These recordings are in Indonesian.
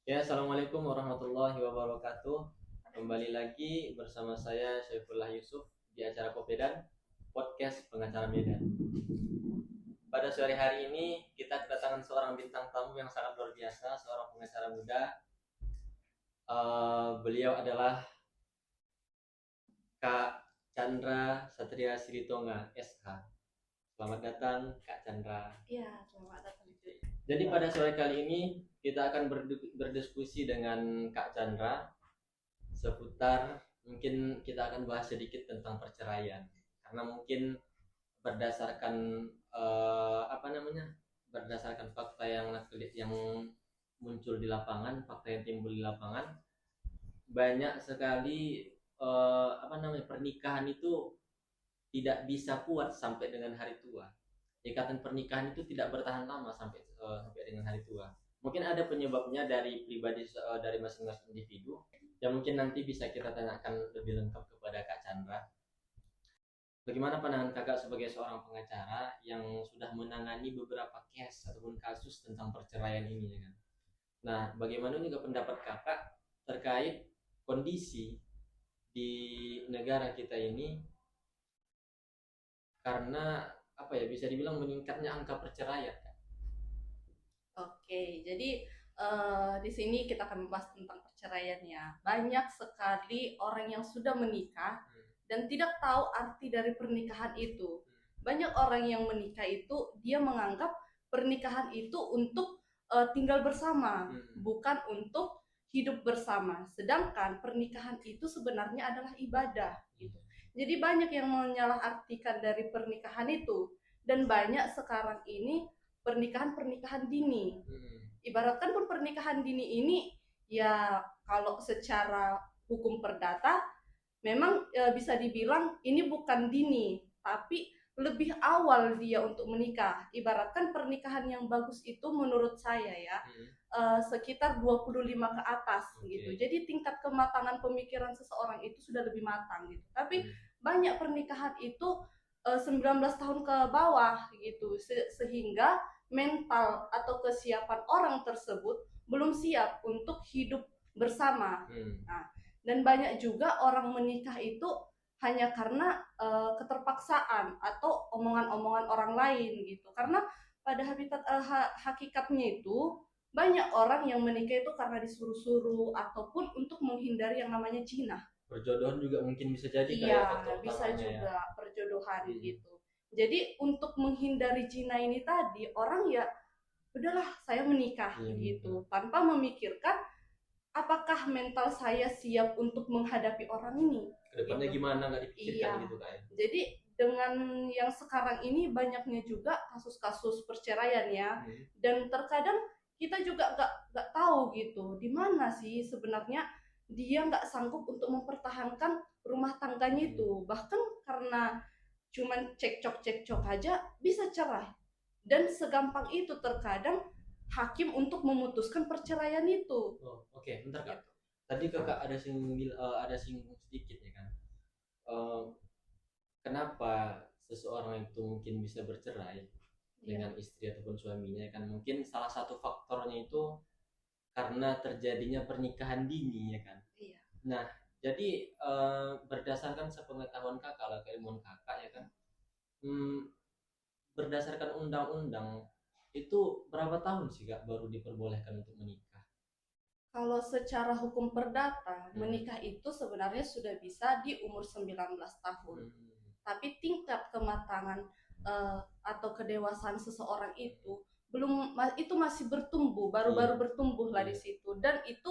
Ya, Assalamualaikum warahmatullahi wabarakatuh. Kembali lagi bersama saya Syaifullah Yusuf di acara Kopedan, podcast pengacara Medan. Pada sore hari ini kita kedatangan seorang bintang tamu yang sangat luar biasa, seorang pengacara muda. Beliau adalah Kak Chandra Satria Siritonga, SH. Selamat datang, Kak Chandra. Iya, selamat datang. Jadi pada sore kali ini kita akan berdiskusi dengan Kak Chandra seputar, mungkin kita akan bahas sedikit tentang perceraian, karena mungkin berdasarkan berdasarkan fakta yang muncul di lapangan, fakta yang timbul di lapangan, banyak sekali pernikahan itu tidak bisa kuat sampai dengan hari tua. Ikatan pernikahan itu tidak bertahan lama sampai dengan hari tua. Mungkin ada penyebabnya dari pribadi, dari masing-masing individu, yang mungkin nanti bisa kita tanyakan lebih lengkap kepada Kak Chandra. Bagaimana pandangan kakak sebagai seorang pengacara yang sudah menangani beberapa case ataupun kasus tentang perceraian ini, ya kan? Nah, bagaimana juga pendapat kakak terkait kondisi di negara kita ini, karena apa ya, bisa dibilang meningkatnya angka perceraian, Kak? Oke, jadi di sini kita akan membahas tentang perceraian ya. Banyak sekali orang yang sudah menikah dan tidak tahu arti dari pernikahan itu. Banyak orang yang menikah itu dia menganggap pernikahan itu untuk tinggal bersama, bukan untuk hidup bersama. Sedangkan pernikahan itu sebenarnya adalah ibadah gitu. Jadi banyak yang menyalahartikan dari pernikahan itu, dan banyak sekarang ini pernikahan dini. Ibaratkan pun pernikahan dini ini ya, kalau secara hukum perdata memang bisa dibilang ini bukan dini, tapi lebih awal dia untuk menikah. Ibaratkan pernikahan yang bagus itu menurut saya ya sekitar 25 ke atas gitu. Jadi tingkat kematangan pemikiran seseorang itu sudah lebih matang gitu. Tapi banyak pernikahan itu 19 tahun ke bawah gitu, sehingga mental atau kesiapan orang tersebut belum siap untuk hidup bersama. Nah, dan banyak juga orang menikah itu hanya karena keterpaksaan atau omongan-omongan orang lain gitu. Karena pada hakikatnya itu banyak orang yang menikah itu karena disuruh-suruh ataupun untuk menghindari yang namanya zina. Perjodohan juga mungkin bisa jadi, iya, bisa juga ya, perjodohan gitu. Jadi untuk menghindari zina ini tadi, orang ya udahlah saya menikah gitu, tanpa memikirkan apakah mental saya siap untuk menghadapi orang ini. Kedepannya gitu gimana, nggak dipikirkan Iya. gitu, Kak ya? Jadi dengan yang sekarang ini banyaknya juga kasus-kasus perceraian ya, dan terkadang kita juga nggak tahu gitu di mana sih sebenarnya dia nggak sanggup untuk mempertahankan rumah tangganya itu, bahkan karena cuman cekcok-cekcok aja bisa cerai. Dan segampang itu terkadang hakim untuk memutuskan perceraian itu. Oke, bentar Kak. Tadi kakak ada singgung sedikit ya kan. Eh, Kenapa seseorang itu mungkin bisa bercerai dengan istri ataupun suaminya, kan mungkin salah satu faktornya itu karena terjadinya pernikahan dini, ya kan. Iya. Nah, jadi berdasarkan sepengetahuan kakak lah, keilmuan kakak ya kan, berdasarkan undang-undang itu berapa tahun sih kak baru diperbolehkan untuk menikah? Kalau secara hukum perdata, menikah itu sebenarnya sudah bisa di umur 19 tahun. Tapi tingkat kematangan atau kedewasaan seseorang itu masih bertumbuh, baru-baru bertumbuh lah di situ. Dan itu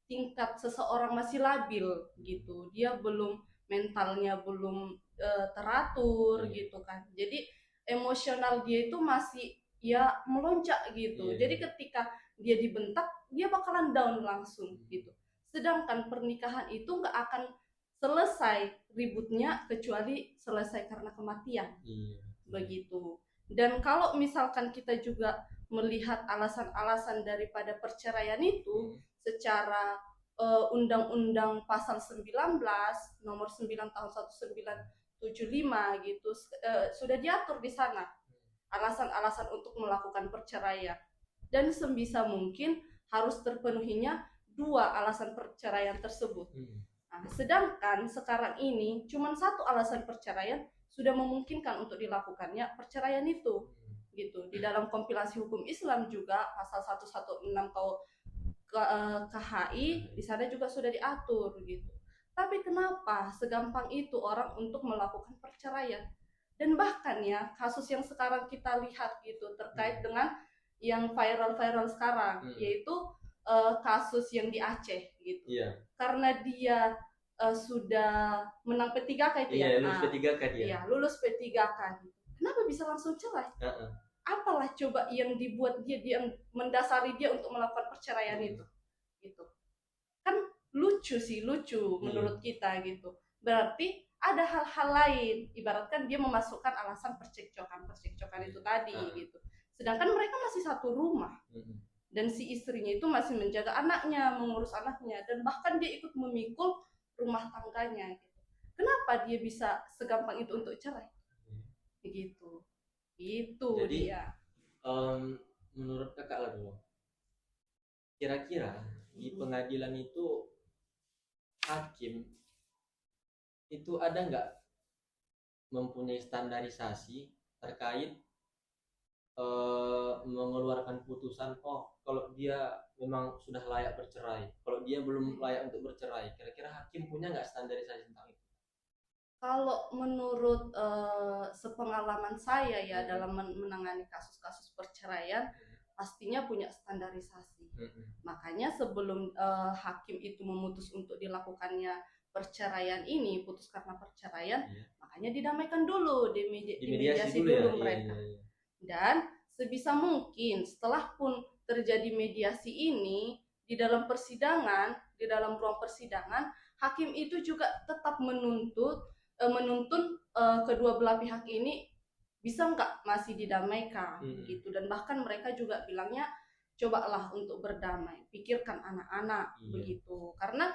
tingkat seseorang masih labil gitu. Dia belum, mentalnya belum teratur gitu kan. Jadi emosional dia itu masih ya melonjak gitu. Jadi ketika dia dibentak, dia bakalan down langsung gitu. Sedangkan pernikahan itu nggak akan selesai ributnya kecuali selesai karena kematian. Begitu. Dan kalau misalkan kita juga melihat alasan-alasan daripada perceraian itu secara undang-undang pasal 19 nomor 9 tahun 1975 gitu sudah diatur di sana alasan-alasan untuk melakukan perceraian. Dan sebisa mungkin harus terpenuhinya dua alasan perceraian tersebut. Nah, sedangkan sekarang ini cuma satu alasan perceraian sudah memungkinkan untuk dilakukannya perceraian itu, gitu. Di dalam kompilasi hukum Islam juga pasal 116 KHI di sana juga sudah diatur gitu. Tapi kenapa segampang itu orang untuk melakukan perceraian? Dan bahkan ya kasus yang sekarang kita lihat gitu terkait dengan yang viral-viral sekarang, yaitu kasus yang di Aceh gitu. Karena dia sudah menang P3K itu ya. Lulus P3K dia. Iya, lulus P3K gitu. Kenapa bisa langsung cerai? Apalah coba yang dibuat dia yang mendasari dia untuk melakukan perceraian itu? Gitu. Kan lucu menurut kita gitu. Berarti ada hal-hal lain, ibaratkan dia memasukkan alasan percekcokan itu tadi gitu. Sedangkan mereka masih satu rumah. Dan si istrinya itu masih menjaga anaknya, mengurus anaknya, dan bahkan dia ikut memikul rumah tangganya gitu. Kenapa dia bisa segampang itu untuk cerai? Begitu. Itu jadi, dia. Menurut kakak lah dulu, kira-kira di pengadilan itu hakim itu ada nggak mempunyai standarisasi terkait mengeluarkan putusan, kalau dia memang sudah layak bercerai, kalau dia belum layak untuk bercerai, kira-kira hakim punya nggak standarisasi tentang itu? Kalau menurut sepengalaman saya ya dalam menangani kasus-kasus perceraian, pastinya punya standarisasi. Makanya sebelum hakim itu memutus untuk dilakukannya perceraian ini, putus karena perceraian, makanya didamaikan dulu, dimediasi dulu mereka. Dan sebisa mungkin setelah pun terjadi mediasi ini di dalam persidangan, di dalam ruang persidangan, hakim itu juga tetap menuntun kedua belah pihak ini bisa nggak masih didamaikan gitu. Dan bahkan mereka juga bilangnya cobalah untuk berdamai, pikirkan anak-anak begitu. Karena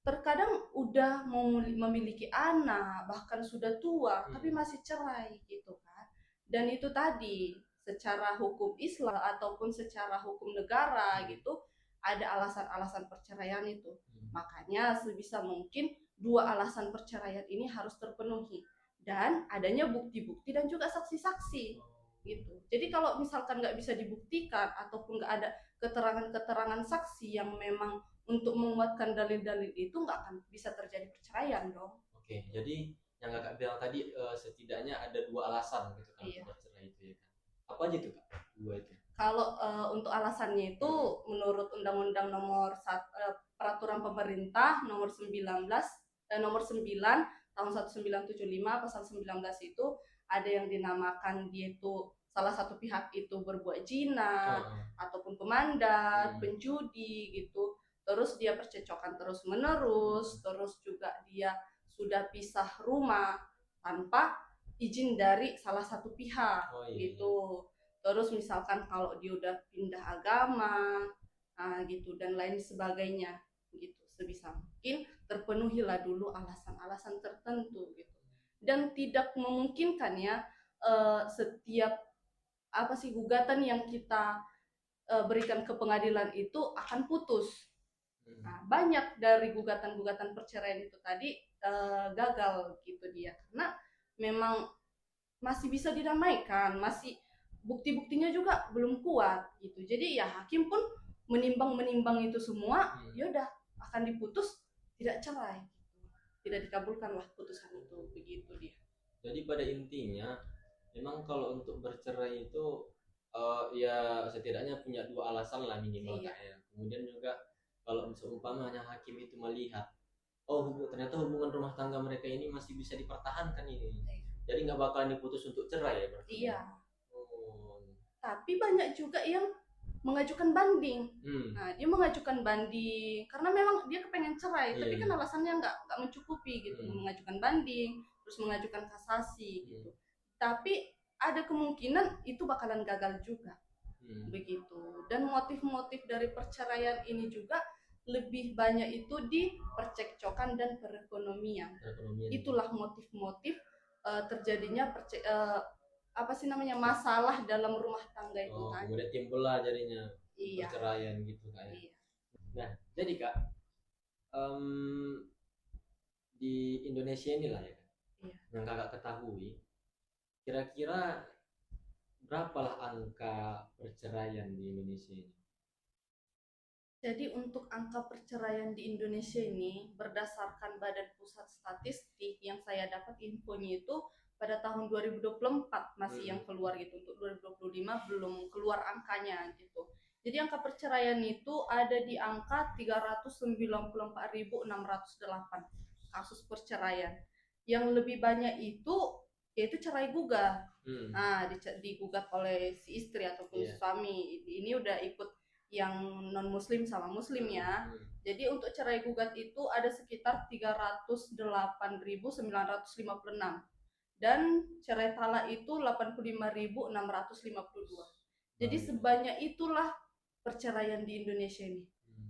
terkadang udah memiliki anak, bahkan sudah tua, tapi masih cerai gitu kan. Dan itu tadi secara hukum Islam ataupun secara hukum negara gitu ada alasan-alasan perceraian itu. Makanya sebisa mungkin dua alasan perceraian ini harus terpenuhi dan adanya bukti-bukti dan juga saksi-saksi gitu. Jadi kalau misalkan nggak bisa dibuktikan ataupun nggak ada keterangan-keterangan saksi yang memang untuk menguatkan dalil-dalil itu, nggak akan bisa terjadi perceraian dong. Oke, jadi yang kakak bilang tadi setidaknya ada dua alasan gitu kan bercerai itu ya kan. Apa aja tuh kak dua itu? Kalau untuk alasannya itu menurut Undang-Undang nomor Peraturan Pemerintah nomor 9 tahun 1975 pasal 19 itu ada yang dinamakan dia itu salah satu pihak itu berbuat zina ataupun pemandat, penjudi gitu. Terus dia percecokan terus menerus, terus juga dia sudah pisah rumah tanpa izin dari salah satu pihak gitu. Terus misalkan kalau dia udah pindah agama gitu dan lain sebagainya gitu, sebisa mungkin terpenuhilah dulu alasan-alasan tertentu gitu. Dan tidak memungkinkan ya setiap gugatan yang kita berikan ke pengadilan itu akan putus. Nah, banyak dari gugatan-gugatan perceraian itu tadi gagal gitu dia karena memang masih bisa didamaikan, masih bukti-buktinya juga belum kuat gitu. Jadi ya hakim pun menimbang itu semua, ya udah akan diputus tidak cerai gitu. Tidak dikabulkanlah putusan itu, begitu dia. Jadi pada intinya memang kalau untuk bercerai itu ya setidaknya punya dua alasan lah minimal kak ya. Kemudian juga kalau seumpamanya hakim itu melihat ternyata hubungan rumah tangga mereka ini masih bisa dipertahankan ini. Jadi nggak bakalan diputus untuk cerai ya berarti. Iya. Tapi banyak juga yang mengajukan banding. Nah, dia mengajukan banding karena memang dia kepengen cerai, tapi kan alasannya nggak mencukupi gitu. Mengajukan banding, terus mengajukan kasasi gitu. Tapi ada kemungkinan itu bakalan gagal juga. Begitu. Dan motif-motif dari perceraian ini juga lebih banyak itu di percekcokan dan perekonomian. Itulah motif-motif terjadinya masalah dalam rumah tangga itu kan. Kemudian timbullah jadinya Iya. perceraian gitu Kak ya. Iya. Nah, jadi Kak, di Indonesia inilah ya Kak, Iya. yang Kakak ketahui, kira-kira berapalah angka perceraian di Indonesia ini? Jadi untuk angka perceraian di Indonesia ini berdasarkan Badan Pusat Statistik yang saya dapat infonya itu pada tahun 2024 masih yang keluar gitu. Untuk 2025 belum keluar angkanya gitu. Jadi angka perceraian itu ada di angka 394.608 kasus perceraian. Yang lebih banyak itu yaitu cerai gugat. Nah, digugat oleh si istri ataupun suami. Ini udah ikut yang non muslim sama muslim ya. Jadi untuk cerai gugat itu ada sekitar 308.956 dan cerai talak itu 85.652. Jadi sebanyak itulah perceraian di Indonesia ini.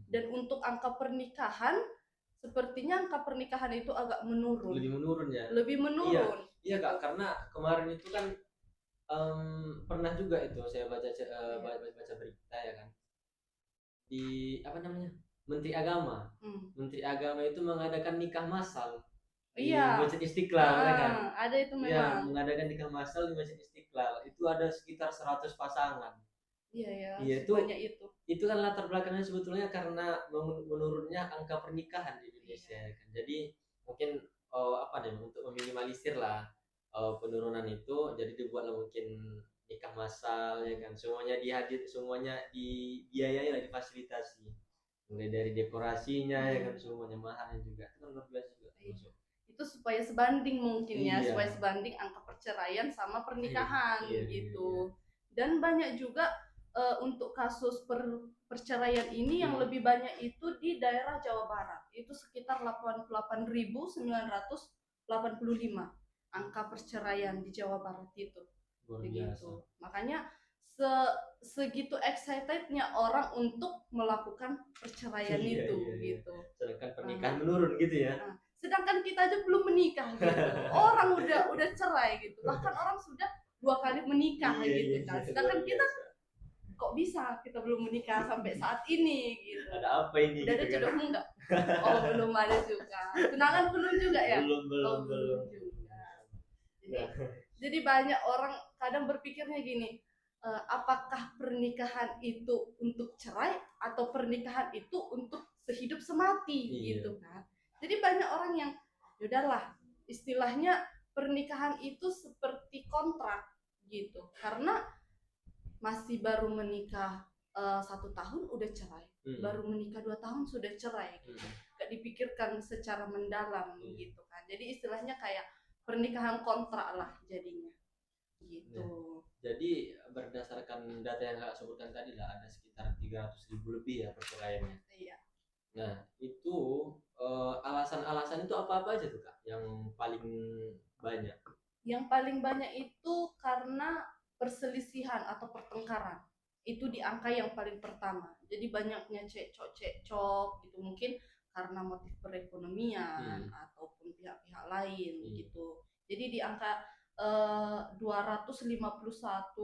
Dan untuk angka pernikahan sepertinya angka pernikahan itu agak menurun. Lebih menurun ya? Lebih menurun. Iya Kak, karena kemarin itu kan pernah juga itu saya baca berita ya kan, di apa namanya, Menteri Agama. Menteri Agama itu mengadakan nikah massal di Masjid Istiqlal ya kan. Ada itu memang. Ya, mengadakan nikah massal di Masjid Istiqlal. Itu ada sekitar 100 pasangan. Iya, itu kan latar belakangnya sebetulnya karena menurunnya angka pernikahan di Indonesia ya kan. Jadi mungkin apa deh, untuk meminimalisir lah penurunan itu, jadi dibuatlah mungkin nikah massal ya kan, semuanya dibiayai lah, difasilitasi, mulai dari dekorasinya ya kan, semuanya mahalnya juga, itu kan luar biasa juga. Itu supaya sebanding mungkin ya, supaya sebanding angka perceraian sama pernikahan gitu. Dan banyak juga untuk kasus perceraian ini yang lebih banyak itu di daerah Jawa Barat, itu sekitar 88.985 angka perceraian di Jawa Barat itu. Begitu. Makanya segitu excitednya orang untuk melakukan perceraian itu gitu. Sedangkan pernikahan menurun gitu ya. Sedangkan kita aja belum menikah gitu. Orang udah cerai gitu. Bahkan orang sudah 2 kali menikah gitu kan. Sedangkan kita kok bisa kita belum menikah sampai saat ini gitu. Ada apa ini? Udah ada jodohmu enggak? Oh, belum ada juga. Tunangan belum juga ya? Belum juga. Jadi banyak orang kadang berpikirnya gini, apakah pernikahan itu untuk cerai atau pernikahan itu untuk sehidup semati gitu kan. Jadi banyak orang yang yaudahlah, istilahnya pernikahan itu seperti kontrak gitu, karena masih baru menikah 1 tahun udah cerai, baru menikah 2 tahun sudah cerai gitu. Gak dipikirkan secara mendalam gitu kan. Jadi istilahnya kayak pernikahan kontrak lah jadinya gitu. Jadi berdasarkan data yang Kak sebutkan tadi lah, ada sekitar 300.000 lebih ya perceraiannya. Iya. Nah itu alasan-alasan itu apa-apa aja tuh Kak yang paling banyak? Yang paling banyak itu karena perselisihan atau pertengkaran, itu di angka yang paling pertama. Jadi banyaknya cekcok gitu, mungkin karena motif perekonomian ataupun pihak-pihak lain gitu. Jadi di angka 251.125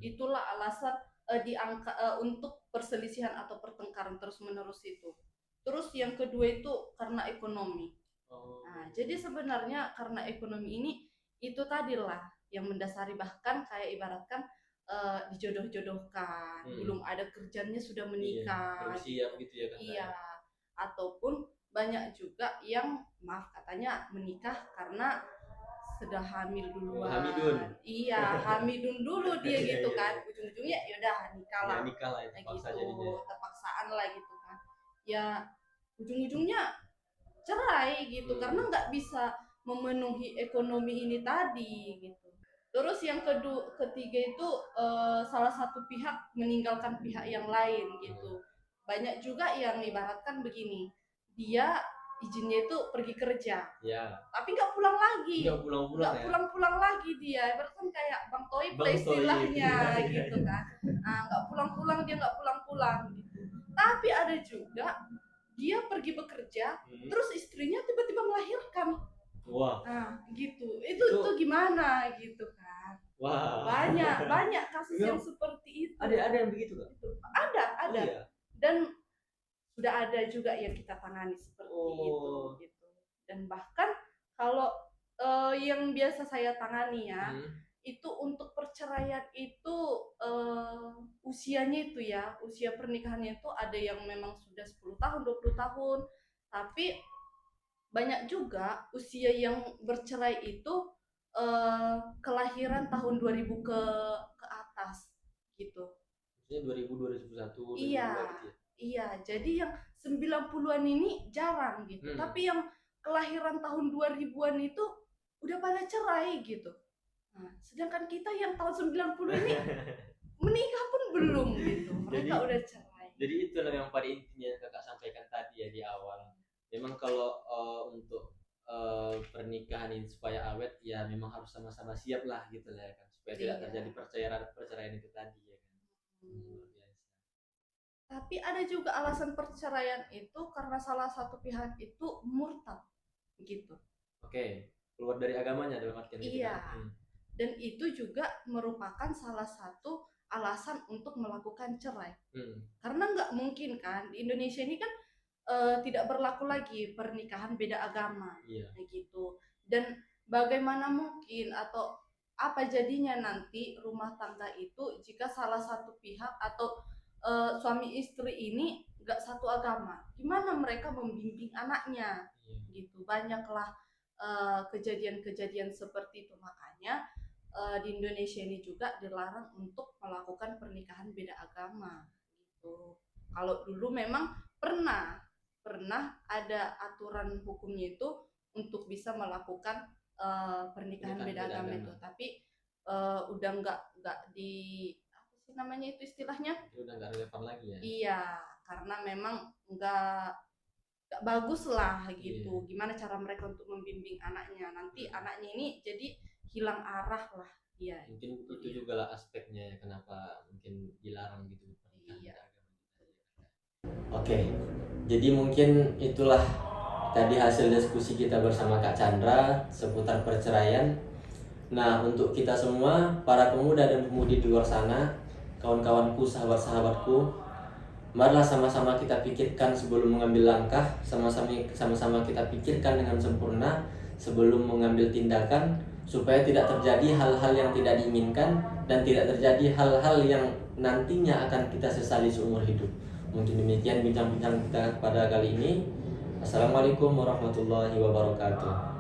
itulah alasan di angka untuk perselisihan atau pertengkaran terus menerus itu. Terus yang kedua itu karena ekonomi. Nah, jadi sebenarnya karena ekonomi ini itu tadilah yang mendasari, bahkan kayak ibaratkan dijodoh-jodohkan, belum ada kerjanya sudah menikah, belum siap gitu ya kan. Iya. Ataupun banyak juga yang maaf katanya menikah karena sudah hamil duluan. Hamidun. Iya, hamidun dulu dia gitu kan. Ujung-ujungnya yaudah nikah lah. Nikah lah, terpaksa gitu, jadinya. Terpaksaan lah gitu kan. Ya ujung-ujungnya cerai gitu karena nggak bisa memenuhi ekonomi ini tadi gitu. Terus yang ketiga itu salah satu pihak meninggalkan pihak yang lain gitu. Banyak juga yang ibaratkan begini, dia izinnya itu pergi kerja, tapi nggak pulang lagi, nggak pulang lagi dia, ibaratkan kayak Bang Toib lah istilahnya gitu kan. Nggak pulang-pulang, dia nggak pulang-pulang gitu. Tapi ada juga dia pergi bekerja, terus istrinya tiba-tiba melahirkan. Wah. Gitu. Itu gimana gitu kan? Wah. Banyak kasus Memang yang seperti itu. Ada yang begitu kan? Ada. Oh, iya? Dan sudah ada juga yang kita tangani seperti itu gitu. Dan bahkan kalau yang biasa saya tangani ya, itu untuk perceraian itu usianya itu ya, usia pernikahannya itu ada yang memang sudah 10 tahun, 20 tahun, tapi banyak juga usia yang bercerai itu kelahiran tahun 2000 ke atas gitu. Maksudnya 2000, 2001, 2002 Iya, gitu ya? iya. Jadi yang 90-an ini jarang gitu. Tapi yang kelahiran tahun 2000-an itu udah pada cerai gitu. Nah, sedangkan kita yang tahun 90 ini menikah pun belum gitu. Mereka udah cerai. Jadi itulah yang pada intinya kakak sampaikan tadi ya di awal. Memang kalau untuk pernikahan ini supaya awet ya memang harus sama-sama siap lah gitu lah ya kan, supaya tidak terjadi perceraian itu tadi ya kan. Luar biasa. Tapi ada juga alasan perceraian itu karena salah satu pihak itu murtad gitu. Oke, keluar dari agamanya dalam artian itu. Iya. Dan itu juga merupakan salah satu alasan untuk melakukan cerai. Karena nggak mungkin kan di Indonesia ini kan tidak berlaku lagi pernikahan beda agama, gitu. Dan bagaimana mungkin atau apa jadinya nanti rumah tangga itu jika salah satu pihak atau suami istri ini nggak satu agama? Gimana mereka membimbing anaknya? Gitu. Banyaklah kejadian-kejadian seperti itu, makanya di Indonesia ini juga dilarang untuk melakukan pernikahan beda agama gitu. Kalau dulu memang pernah ada aturan hukumnya itu untuk bisa melakukan pernikahan beda agama itu, tapi udah nggak di apa sih namanya itu istilahnya, udah nggak relevan lagi ya. Iya, karena memang nggak bagus lah gitu. Gimana cara mereka untuk membimbing anaknya, nanti anaknya ini jadi hilang arah lah. Iya, mungkin itu juga lah aspeknya kenapa mungkin dilarang gitu pernikahan agama. Oke, jadi mungkin itulah tadi hasil diskusi kita bersama Kak Chandra seputar perceraian. Nah, untuk kita semua para pemuda dan pemudi di luar sana, kawan-kawanku, sahabat-sahabatku, marilah sama-sama kita pikirkan sebelum mengambil langkah, sama-sama kita pikirkan dengan sempurna sebelum mengambil tindakan, supaya tidak terjadi hal-hal yang tidak diinginkan dan tidak terjadi hal-hal yang nantinya akan kita sesali seumur hidup. Mungkin demikian bincang-bincang kita pada kali ini. Assalamualaikum warahmatullahi wabarakatuh.